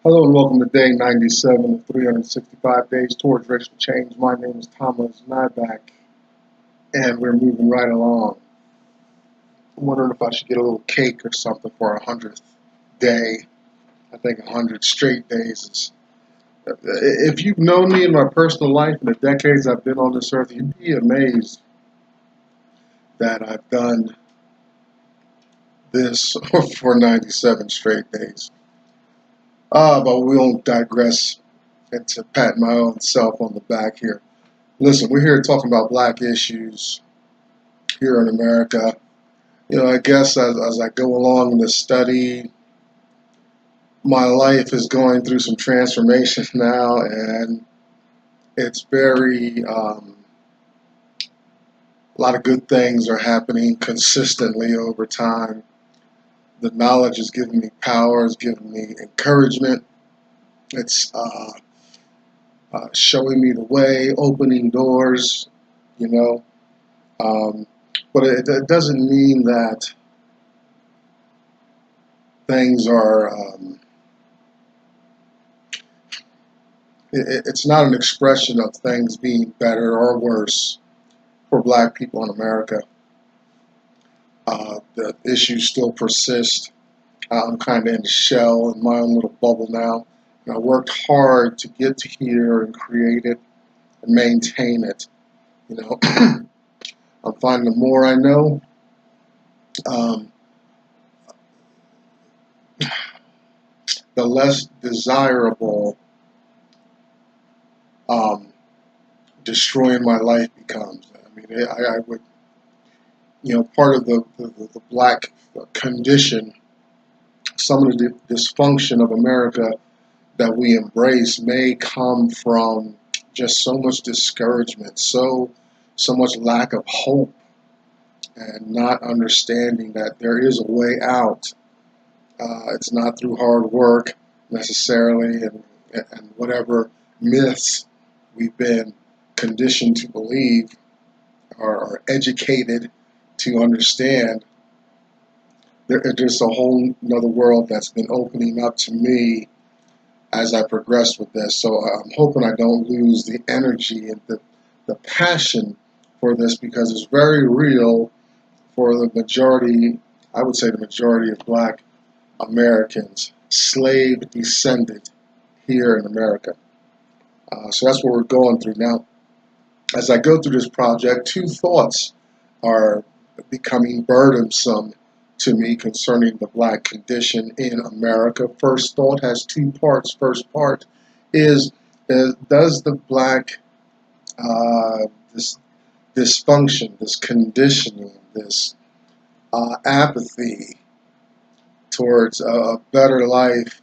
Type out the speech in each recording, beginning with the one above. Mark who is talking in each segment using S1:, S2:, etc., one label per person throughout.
S1: Hello and welcome to day 97 of 365 days towards racial change. My name is Thomas Nyback, and we're moving right along. I'm wondering if I should get a little cake or something for our 100th day. I think 100 straight days is. If you've known me in my personal life in the decades I've been on this earth, you'd be amazed that I've done this for 97 straight days. But we won't digress into patting my own self on the back here. Listen, we're here talking about black issues here in America. I guess as I go along in the study, my life is going through some transformation now, and it's a lot of good things are happening consistently over time. The knowledge is giving me power, it's giving me encouragement. It's showing me the way, opening doors, you know. But it doesn't mean that things are, it's not an expression of things being better or worse for black people in America. The issues still persist. I'm kind of in the shell in my own little bubble now. And I worked hard to get to here and create it and maintain it. I'm finding the more I know, the less desirable destroying my life becomes. I mean, I would, part of the black condition, some of the dysfunction of America that we embrace may come from just so much discouragement, so much lack of hope, and not understanding that there is a way out. It's not through hard work necessarily, and whatever myths we've been conditioned to believe or educated to understand. There's a whole another world that's been opening up to me as I progress with this. So I'm hoping I don't lose the energy and the passion for this, because it's very real for the majority, I would say the majority of black Americans, slave descended here in America. So that's what we're going through now. As I go through this project, two thoughts are becoming burdensome to me concerning the black condition in America. First thought has two parts. First part is does the black this dysfunction, this conditioning, this apathy towards a better life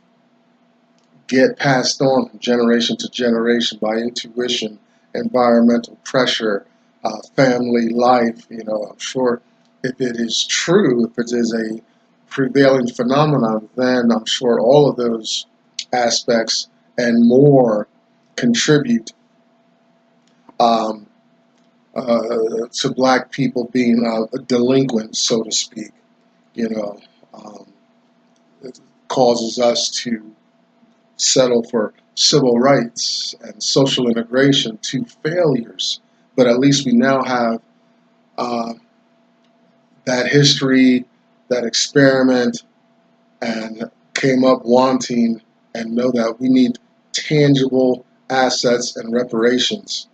S1: get passed on from generation to generation by intuition, environmental pressure, family life? I'm sure if it is true, if it is a prevailing phenomenon, then I'm sure all of those aspects and more contribute to black people being delinquent, so to speak. It causes us to settle for civil rights and social integration to failures. But at least we now have that history, that experiment, and came up wanting, and know that we need tangible assets and reparations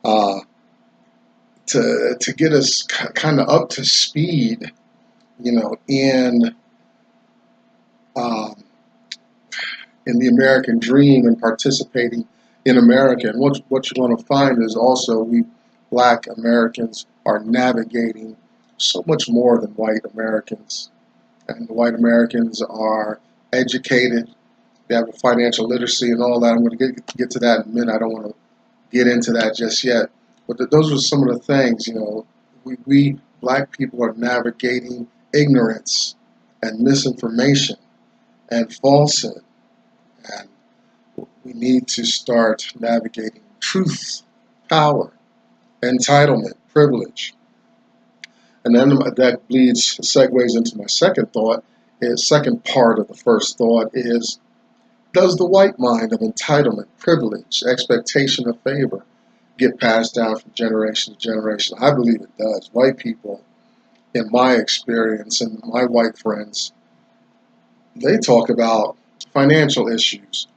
S1: to get us kind of up to speed, in the American dream and participating in America. And what you're going to find is also we black Americans are navigating so much more than white Americans. And the white Americans are educated, they have a financial literacy and all that. I'm going to get to that in a minute. I don't want to get into that just yet. But those are some of the things, we black people are navigating ignorance and misinformation and falsehood. And we need to start navigating truth, power, entitlement, privilege. And then that segues into my second thought. Second part of the first thought is Does the white mind of entitlement, privilege, expectation of favor get passed down from generation to generation? I believe it does. White people, in my experience and my white friends, they talk about financial issues,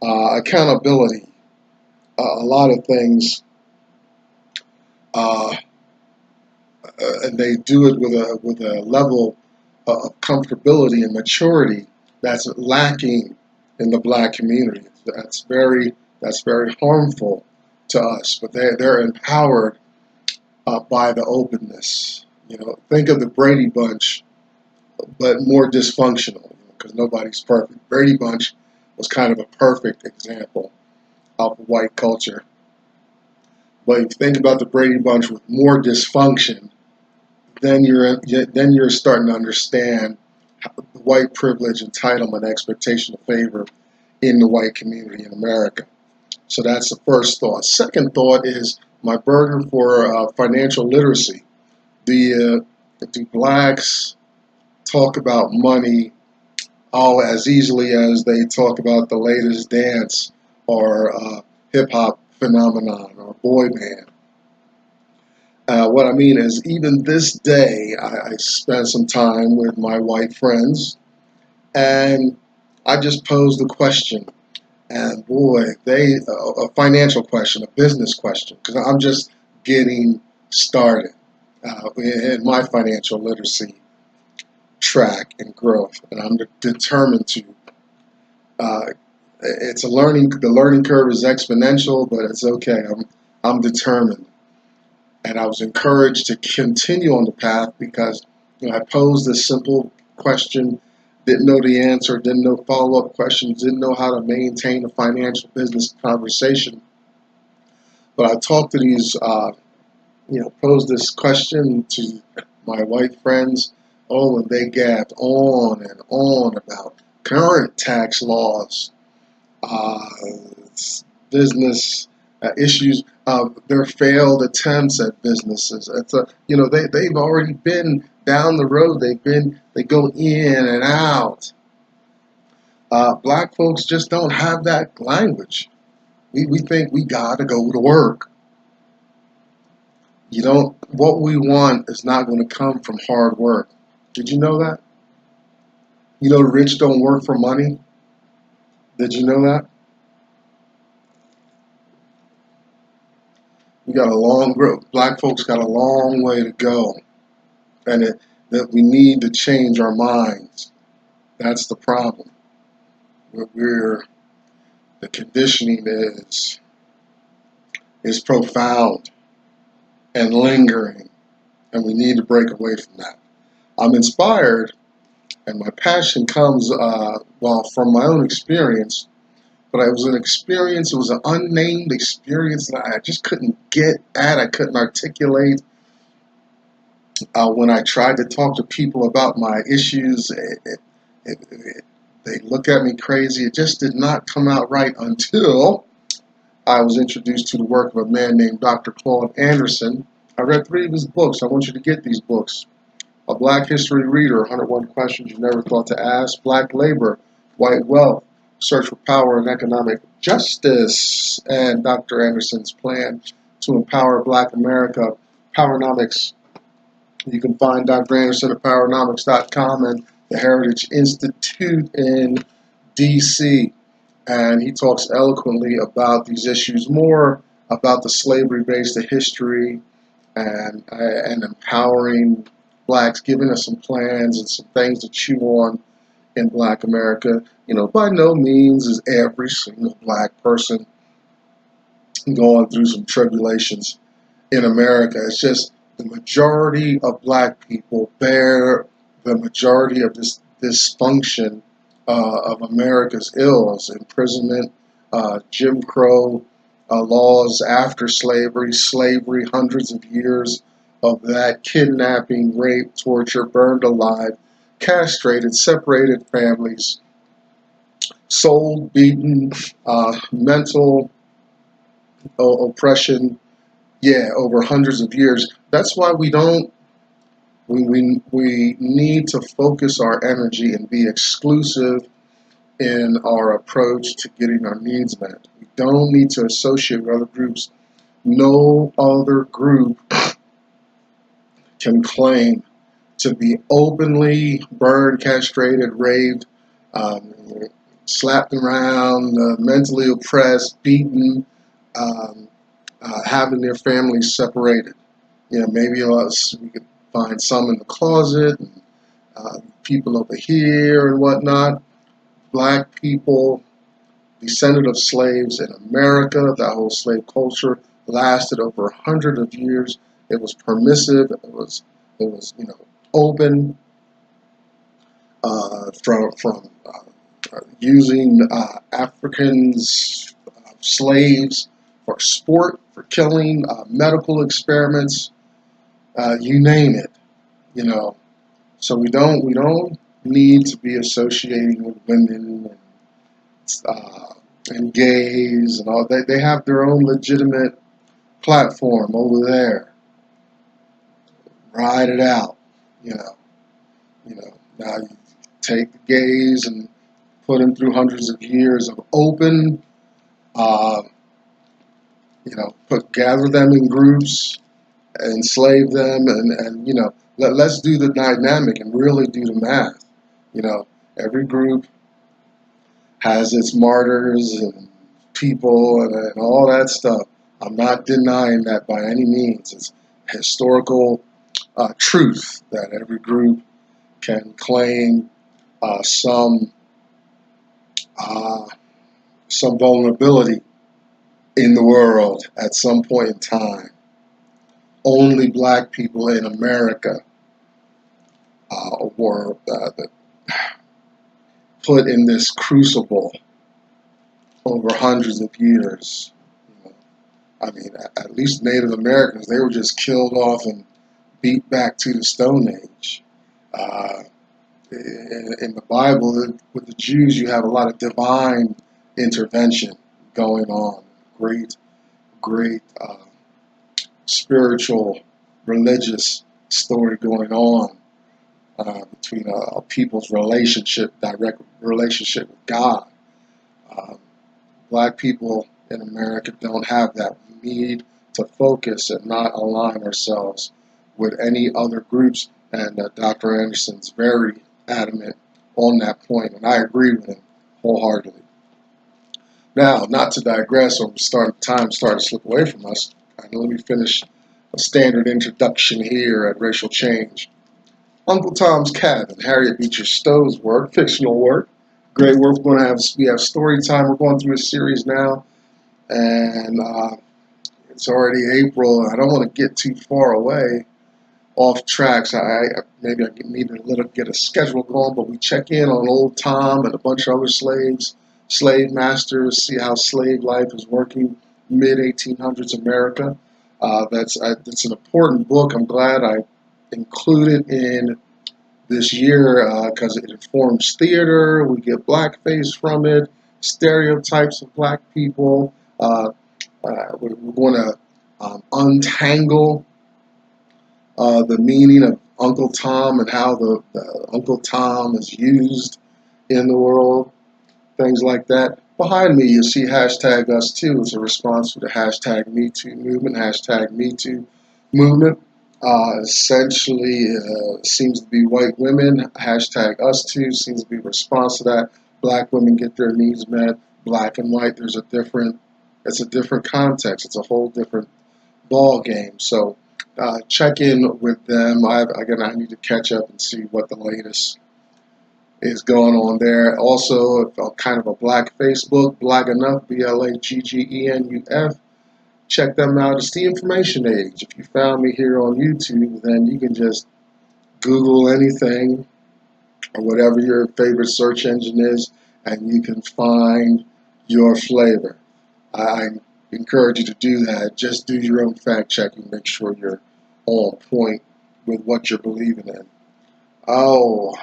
S1: accountability, a lot of things, and they do it with a level of comfortability and maturity that's lacking in the black community. That's very harmful to us. But they're empowered by the openness. You know, think of the Brady Bunch, but more dysfunctional, because nobody's perfect. Brady Bunch was kind of a perfect example of white culture. But if you think about the Brady Bunch with more dysfunction, then you're starting to understand white privilege, entitlement, expectation of favor in the white community in America. So that's the first thought. Second thought is my burden for financial literacy. Do blacks talk about money as easily as they talk about the latest dance or hip hop phenomenon or boy band? What I mean is, even this day, I spent some time with my white friends, and I just posed a question. And boy, a financial question, a business question, because I'm just getting started in my financial literacy track and growth, and I'm determined to. The learning curve is exponential, but it's okay. I'm determined. And I was encouraged to continue on the path because I posed this simple question, didn't know the answer, didn't know follow-up questions, didn't know how to maintain a financial business conversation. But I talked to these, posed this question to my white friends, and they gabbed on and on about current tax laws, business issues, their failed attempts at businesses. They've already been down the road. They go in and out. Black folks just don't have that language. We think we gotta go to work. What we want is not going to come from hard work. Did you know that? The rich don't work for money. Did you know that? Black folks got a long way to go, and that we need to change our minds. That's the problem. The conditioning is profound and lingering, and we need to break away from that. I'm inspired, and my passion comes from my own experience. But it was an experience, it was an unnamed experience that I just couldn't get at, I couldn't articulate. When I tried to talk to people about my issues, they look at me crazy. It just did not come out right until I was introduced to the work of a man named Dr. Claude Anderson. I read 3 of his books. I want you to get these books. A Black History Reader, 101 Questions You Never Thought to Ask, Black Labor, White Wealth, Search for Power and Economic Justice, and Dr. Anderson's Plan to Empower Black America, Powernomics. You can find Dr. Anderson at Powernomics.com and the Heritage Institute in D.C. And he talks eloquently about these issues, more about the slavery-based history and empowering blacks, giving us some plans and some things to chew on in Black America. By no means is every single black person going through some tribulations in America. It's just the majority of black people bear the majority of this dysfunction of America's ills: imprisonment, Jim Crow laws after slavery, hundreds of years of that, kidnapping, rape, torture, burned alive, castrated, separated families, sold, beaten, mental oppression, over hundreds of years. That's why we need to focus our energy and be exclusive in our approach to getting our needs met. We don't need to associate with other groups. No other group can claim to be openly burned, castrated, raped, um, slapped around, mentally oppressed, beaten, um, having their families separated. Maybe we could find some in the closet, and, people over here and whatnot. Black people, descended of slaves in America, that whole slave culture lasted over 100 of years. It was permissive. It was open, from using Africans, slaves for sport, for killing, medical experiments, you name it. So we don't need to be associating with women and gays and all. They have their own legitimate platform over there. Ride it out. you know. Now you take the gays and put them through hundreds of years of open, uh, gather them in groups, enslave them, and let's do the dynamic and really do the math. Every group has its martyrs and people and all that stuff. I'm not denying that by any means. It's historical truth that every group can claim some vulnerability in the world at some point in time. Only black people in America were put in this crucible over hundreds of years. I mean, at least Native Americans, they were just killed off and beat back to the Stone Age. In the Bible, with the Jews, you have a lot of divine intervention going on. Great spiritual, religious story going on between a people's direct relationship with God. Black people in America don't have that. We need to focus and not align ourselves with any other groups, and Dr. Anderson's very adamant on that point, and I agree with him wholeheartedly. Now, not to digress or time started to slip away from us, let me finish a standard introduction here at Racial Change. Uncle Tom's Cabin, Harriet Beecher Stowe's work, fictional work, great work. We have story time. We're going through a series now, and it's already April. I don't want to get too far away off tracks. Maybe I need to get a schedule going, but we check in on old Tom and a bunch of other slave masters, see how slave life is working mid-1800s America. That's an important book. I'm glad I included in this year because it informs theater. We get blackface from it, stereotypes of black people. We're going to untangle the meaning of Uncle Tom and how the Uncle Tom is used in the world, things like that. Behind me, you see hashtag us too. It's a response to the hashtag Me Too movement. Hashtag Me Too movement essentially seems to be white women. Hashtag us too seems to be a response to that. Black women get their needs met. Black and white, it's a different context. It's a whole different ball game. So check in with them. I need to catch up and see what the latest is going on there. Also, kind of a black Facebook, Black Enough, BLAGGENUF. Check them out. It's the information age. If you found me here on YouTube, then you can just Google anything or whatever your favorite search engine is, and you can find your flavor. I encourage you to do that. Just do your own fact checking. Make sure you're on point with what you're believing in. Oh,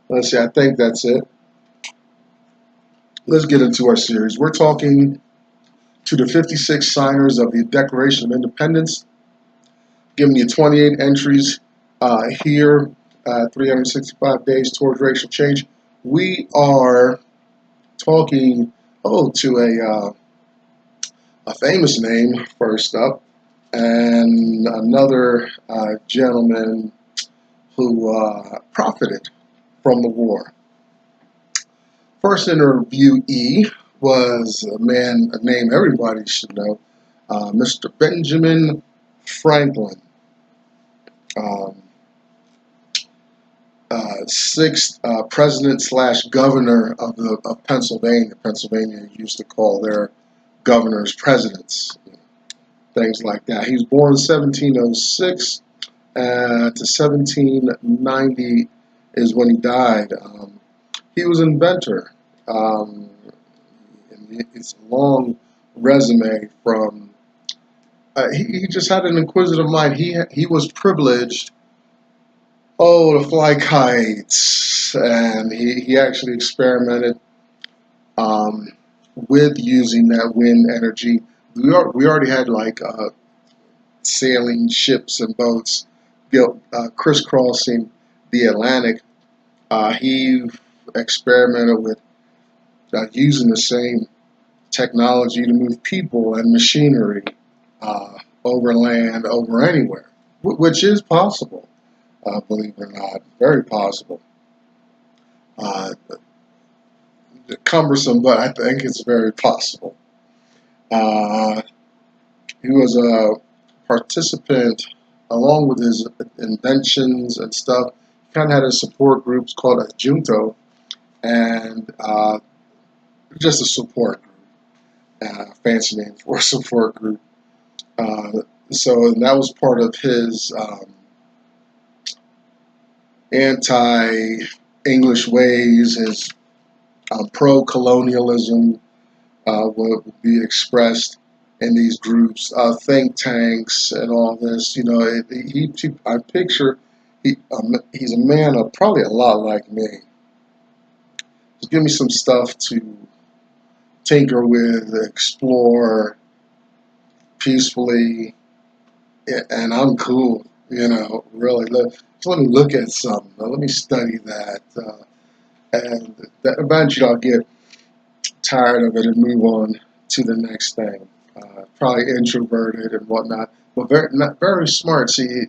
S1: let's see. I think that's it. Let's get into our series. We're talking to the 56 signers of the Declaration of Independence, giving you 28 entries here, 365 days towards racial change. we are talking to a famous name first up, and another gentleman who profited from the war. First interviewee was a name everybody should know, Mr. Benjamin Franklin, um, sixth president slash governor of Pennsylvania. Pennsylvania used to call their governors presidents, things like that. He was born in 1706 to 1790 is when he died. He was an inventor. And it's a long resume from. He just had an inquisitive mind. He was privileged. To fly kites, and he actually experimented with using that wind energy. We already had like sailing ships and boats built crisscrossing the Atlantic. He experimented with using the same technology to move people and machinery over land, over anywhere, which is possible. Believe it or not, very possible. Cumbersome, but I think it's very possible. He was a participant along with his inventions and stuff. He kind of had a support group called a Junto, and just a support group, fancy name for a support group. So that was part of his anti-English ways, his pro-colonialism would be expressed in these groups, think tanks, and all this. You know, I picture he's a man probably a lot like me. Just give me some stuff to tinker with, explore peacefully, and I'm cool. You know, really. Let me look at something. Let me study that. And eventually I'll get tired of it and move on to the next thing. Probably introverted and whatnot, but not very smart. See,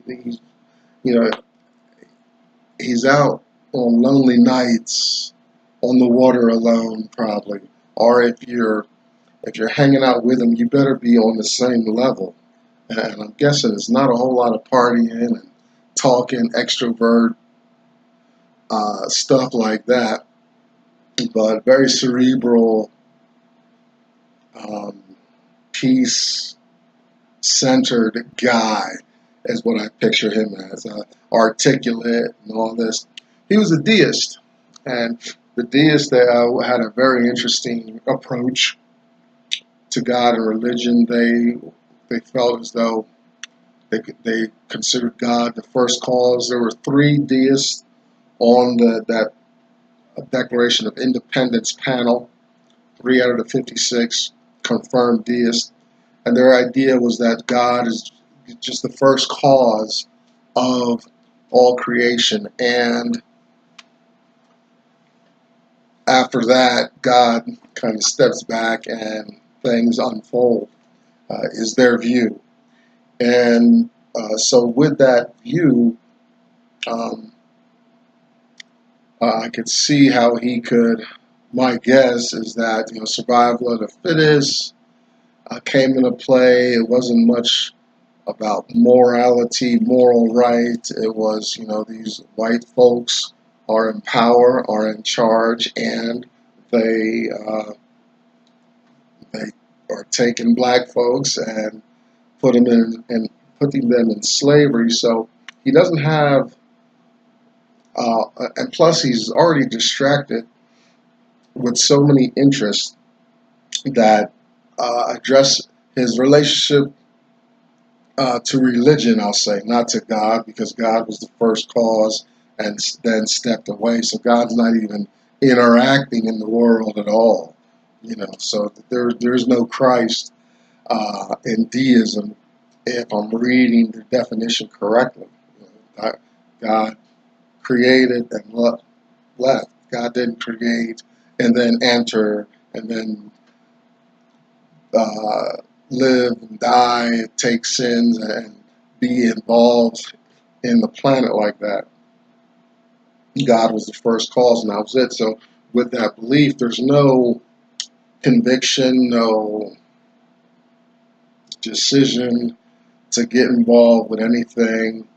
S1: he's out on lonely nights on the water alone, probably. Or if you're hanging out with him, you better be on the same level. And I'm guessing it's not a whole lot of partying and talking, extrovert stuff like that, but very cerebral, peace-centered guy is what I picture him as. Articulate and all this. He was a deist, and the deists had a very interesting approach to God and religion. They felt as though they considered God the first cause. There were 3 deists on that Declaration of Independence panel. 3 out of the 56 confirmed deists, and their idea was that God is just the first cause of all creation, and after that, God kind of steps back and things unfold, is their view. And so with that view, I could see how he could. My guess is that survival of the fittest came into play. It wasn't much about morality, moral right. It was these white folks are in power, are in charge, and they are taking black folks and putting them in slavery. So he doesn't have. And plus, he's already distracted with so many interests that address his relationship to religion, I'll say, not to God, because God was the first cause and then stepped away. So God's not even interacting in the world at all. So there's no Christ in deism, if I'm reading the definition correctly. God created and left. God didn't create and then enter and then live and die, take sins, and be involved in the planet like that. God was the first cause, and that was it. So with that belief, there's no conviction, no decision to get involved with anything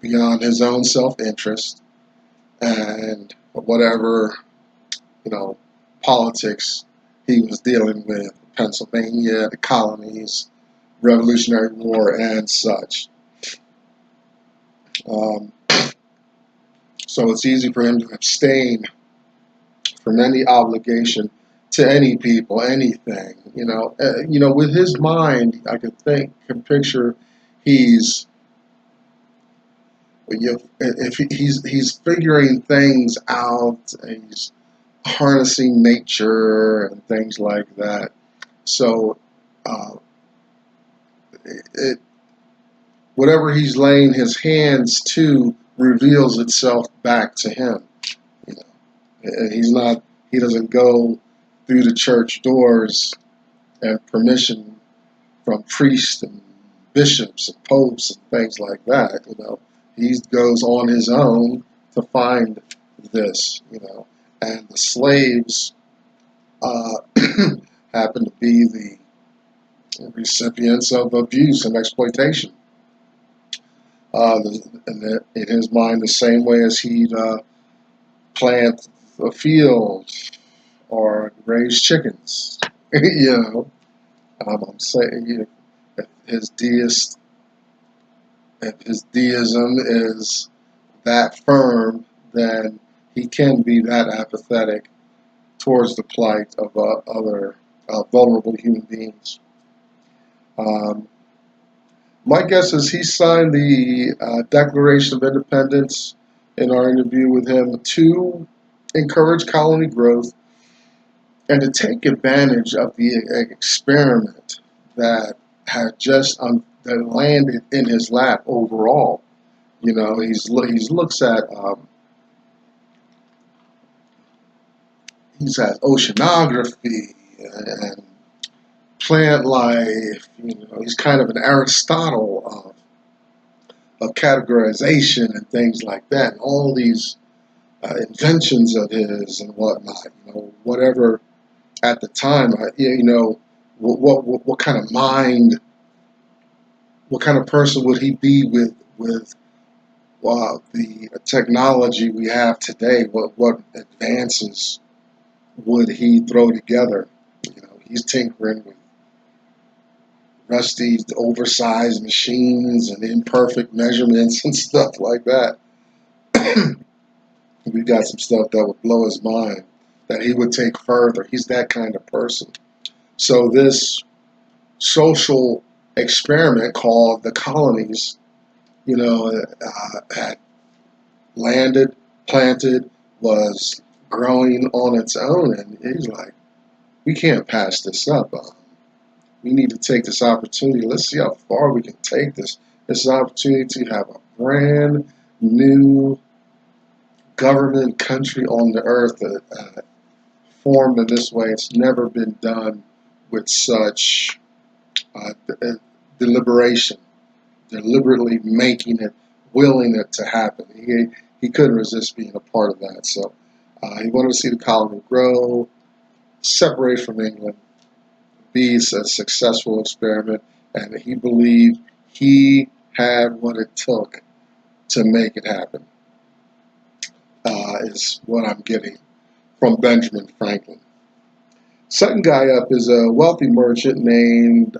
S1: beyond his own self-interest and whatever, politics he was dealing with, Pennsylvania, the colonies, Revolutionary War, and such. So it's easy for him to abstain from any obligation to any people, anything. With his mind, I can picture he's if he's figuring things out, he's harnessing nature and things like that. So whatever he's laying his hands to reveals itself back to him. And he doesn't go through the church doors and permission from priests and bishops and popes and things like that. He goes on his own to find this. And the slaves happen to be the recipients of abuse and exploitation. And in his mind, the same way as he'd plant a field or raise chickens. I'm saying if his deism is that firm, then he can be that apathetic towards the plight of other vulnerable human beings. My guess is he signed the Declaration of Independence in our interview with him to encourage colony growth and to take advantage of the experiment that had just that landed in his lap overall. He looks at he's at oceanography and plant life. He's kind of an Aristotle of categorization and things like that. And all these inventions of his and whatnot. Whatever at the time. What kind of mind? What kind of person would he be with the technology we have today? What advances would he throw together? He's tinkering with rusty, oversized machines and imperfect measurements and stuff like that. We've got some stuff that would blow his mind that he would take further. He's that kind of person. So this social experiment called the colonies, had landed, planted, was growing on its own, and he's like, we can't pass this up. We need to take this opportunity. Let's see how far we can take this. This is an opportunity to have a brand new government country on the earth formed in this way. It's never been done with such deliberation, deliberately making it, willing it to happen. He couldn't resist being a part of that. So he wanted to see the colony grow, separate from England, be a successful experiment, and he believed he had what it took to make it happen, is what I'm getting from Benjamin Franklin. Second guy up is a wealthy merchant named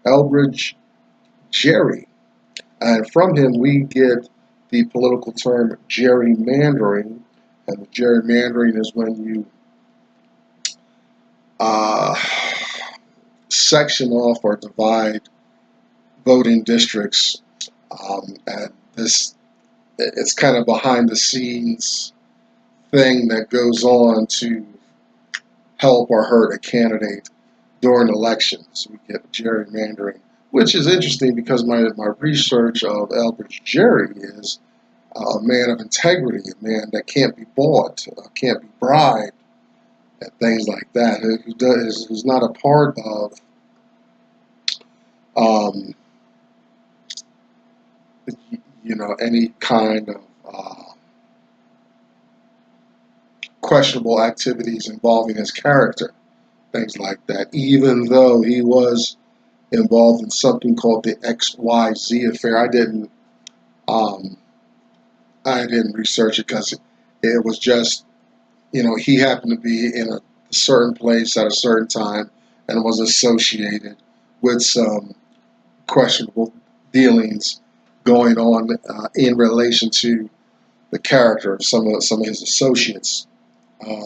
S1: Elbridge, Gerry. And from him we get the political term gerrymandering. And gerrymandering is when you section off or divide voting districts. And it's kind of behind the scenes thing that goes on to help or hurt a candidate during elections. We get gerrymandering, which is interesting because my research of Elbridge Gerry is a man of integrity, a man that can't be bought, can't be bribed, and things like that. Who's not a part of um, any kind of questionable activities involving his character, things like that. Even though he was involved in something called the XYZ affair, um, I didn't research it because it was just, he happened to be in a certain place at a certain time and was associated with some questionable dealings going on in relation to the character of some of his associates.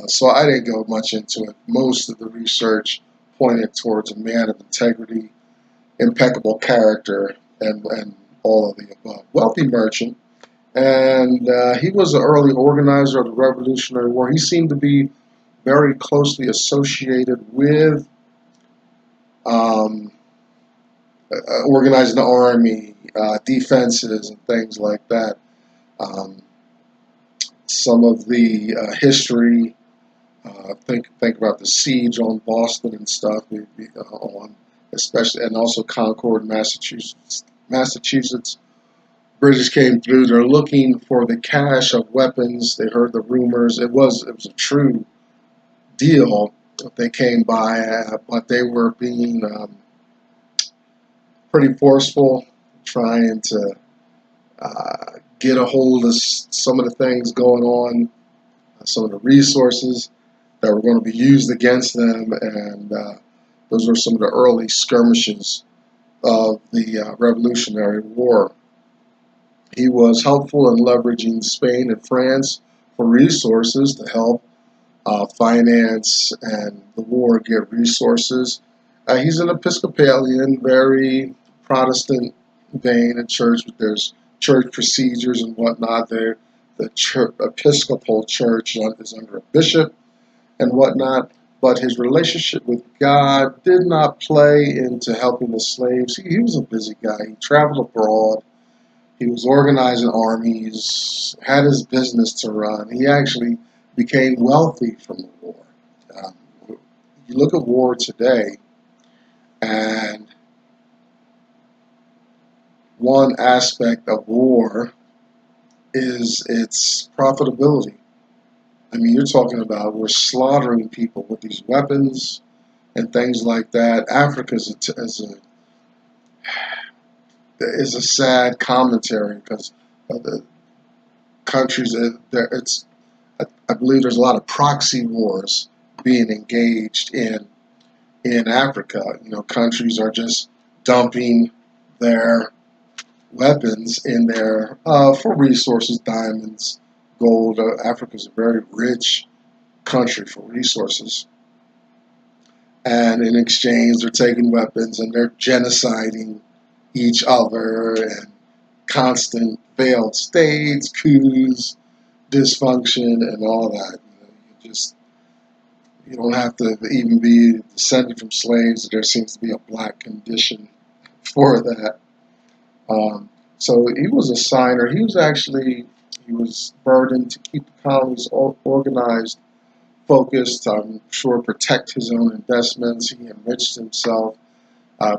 S1: So I didn't go much into it. Most of the research pointed towards a man of integrity, impeccable character, and all of the above. Wealthy merchant, and he was an early organizer of the Revolutionary War. He seemed to be very closely associated with um, organizing the army, defenses, and things like that. Um, some of the history, think about the siege on Boston and stuff, on especially, and also Concord, Massachusetts. British came through. They're looking for the cache of weapons. They heard the rumors. It was a true deal. They came by, but they were being pretty forceful, trying to get a hold of some of the things going on, some of the resources that were going to be used against them, and those were some of the early skirmishes of the Revolutionary War. He was helpful in leveraging Spain and France for resources to help finance and the war, get resources. He's an Episcopalian, very Protestant vein in church. There's church procedures and whatnot there. The Episcopal Church is under a bishop and whatnot, but his relationship with God did not play into helping the slaves. He was a busy guy. He traveled abroad. He was organizing armies, had his business to run. He actually became wealthy from the war. Um, you look at war today, and one aspect of war is its profitability. I mean, you're talking about we're slaughtering people with these weapons and things like that. Africa is a sad commentary because the countries I believe there's a lot of proxy wars being engaged in Africa. Countries are just dumping their weapons in there for resources, diamonds, gold. Africa is a very rich country for resources. And in exchange, they're taking weapons and they're genociding each other, and constant failed states, coups, dysfunction, and all that. You don't have to even be descended from slaves. There seems to be a black condition for that. So he was a signer. He was burdened to keep the colonies organized, focused, I'm sure protect his own investments. He enriched himself,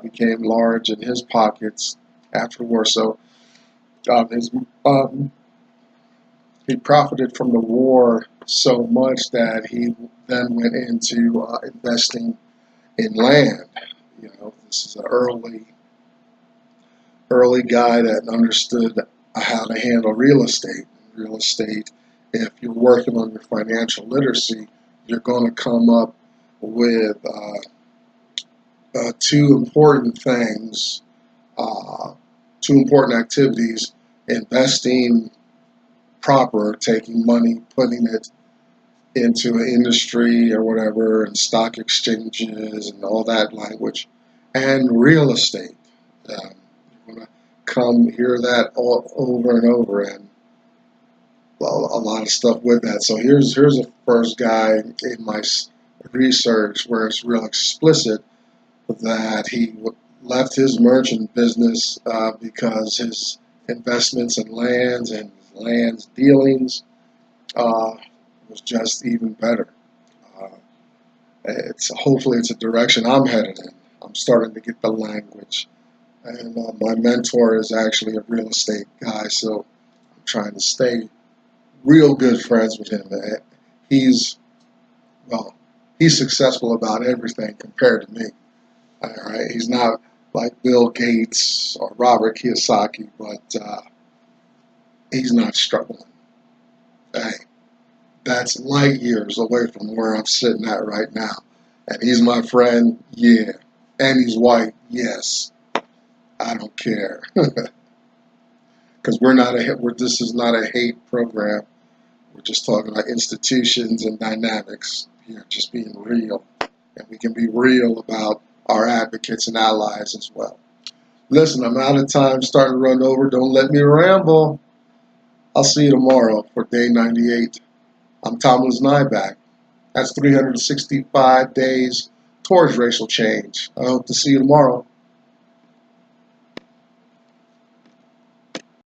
S1: became large in his pockets after the war. So he profited from the war so much that he then went into investing in land. This is an early guy that understood how to handle real estate. Real estate, if you're working on your financial literacy, you're going to come up with two important things, two important activities: investing proper, taking money, putting it into an industry or whatever, and stock exchanges and all that language, and real estate. You're going to come hear that all over and over, and a lot of stuff with that. So here's the first guy in my research where it's real explicit that he left his merchant business because his investments in lands and lands dealings was just even better. Hopefully it's a direction I'm headed in. I'm starting to get the language, and my mentor is actually a real estate guy, so I'm trying to stay real good friends with him. He's successful about everything compared to me. All right, he's not like Bill Gates or Robert Kiyosaki, but he's not struggling. Hey, that's light years away from where I'm sitting at right now. And he's my friend, yeah. And he's white, yes. I don't care. Because this is not a hate program. We're just talking about institutions and dynamics here, just being real. And we can be real about our advocates and allies as well. Listen, I'm out of time, starting to run over. Don't let me ramble. I'll see you tomorrow for day 98. I'm Thomas Nyback. That's 365 days towards racial change. I hope to see you tomorrow.